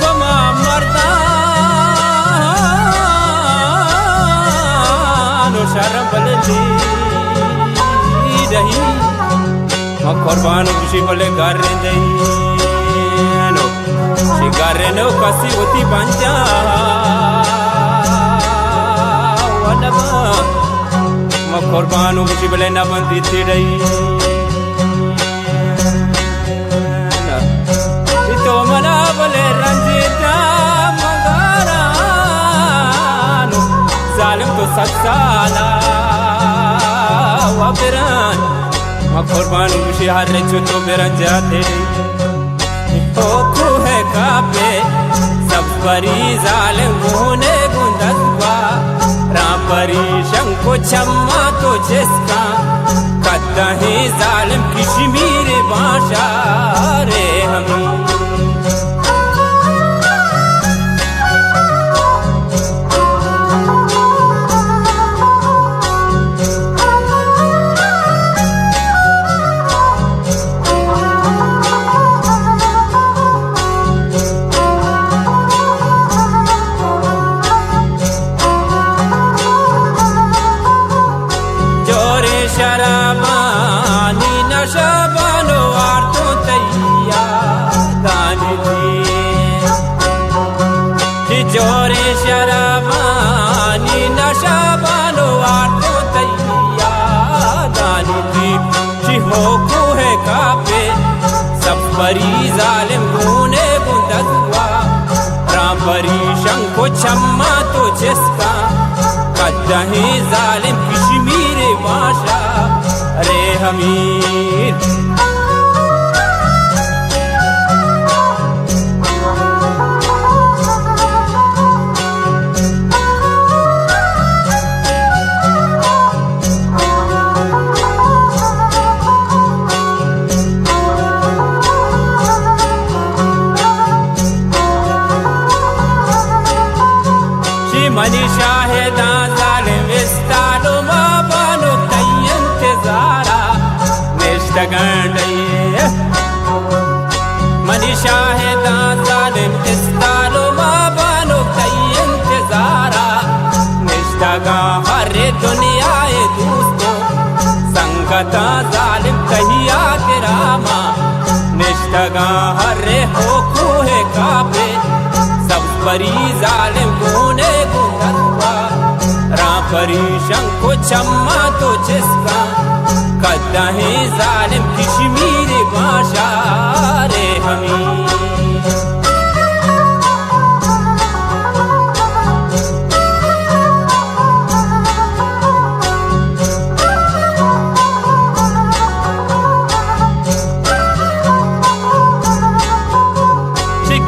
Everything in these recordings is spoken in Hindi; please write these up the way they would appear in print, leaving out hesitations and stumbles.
फमा मर्दान शर्म बलली रही कुर्बान खुशी बोले घर शिगारे नो कसी होती पंजा कुर्बान खुशी बोले न बंदी थी रही तो मना बोले रंजीता मगारा जालिम तो सत्साला वबरन कुर्बान खुशी हर रचो तो मेरा जाते हो है कापे सब परी जालिम होने गुंदसवा राम परी शंको छम्मा तो जिसका कद्दा ही जालिम कश्मीर भाषा रे हमी शराबानी नशाबानो आर्तो तैया दानी दी जोरे शराबानी नशाबानो आर्तो तैया दानी दी हो है कापे सब परी जालिम गुने गुंदसवा राम परी शंको छम्मा तो जिसका कद्दा ही जालिम कश्मीर भाषा रे हमीर मनी शाहिदा जालिम विस्तारो माबानो तयंतजारा निष्ठगंडये मनी शाहिदा जालिम विस्तारो माबानो तयंतजारा निष्ठगा हरे दुनियाए दोस्तों संगता जालिम कहिया तेरामा निष्ठगा हरे हो है कापे सब परी जालिम गुने गुंदसवा राम परी शंको छम्मा तो जिसका कद्दा ही जालिम कश्मीर भाषा रे हमी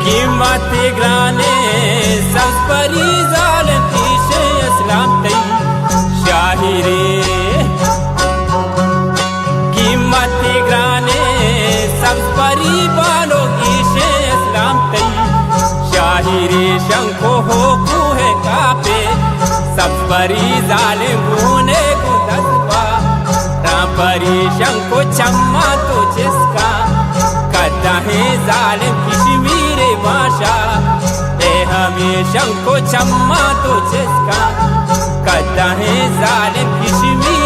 कीमती ग्राने सब परी जालिम ईशे इस्लाम तई शाहिरे कीमती ग्राने सब परी बालो ईशे इस्लाम तई शाहिरे शंको हो है कापे सब परी जालिम गुने गुंदसवा राम परी शंको छम्मा तो जिसका कद्दा है जालिम कश्मीर भाषा ए हमें शंको छम्मा तो जिसका कद्दा है जालिम कश्मीर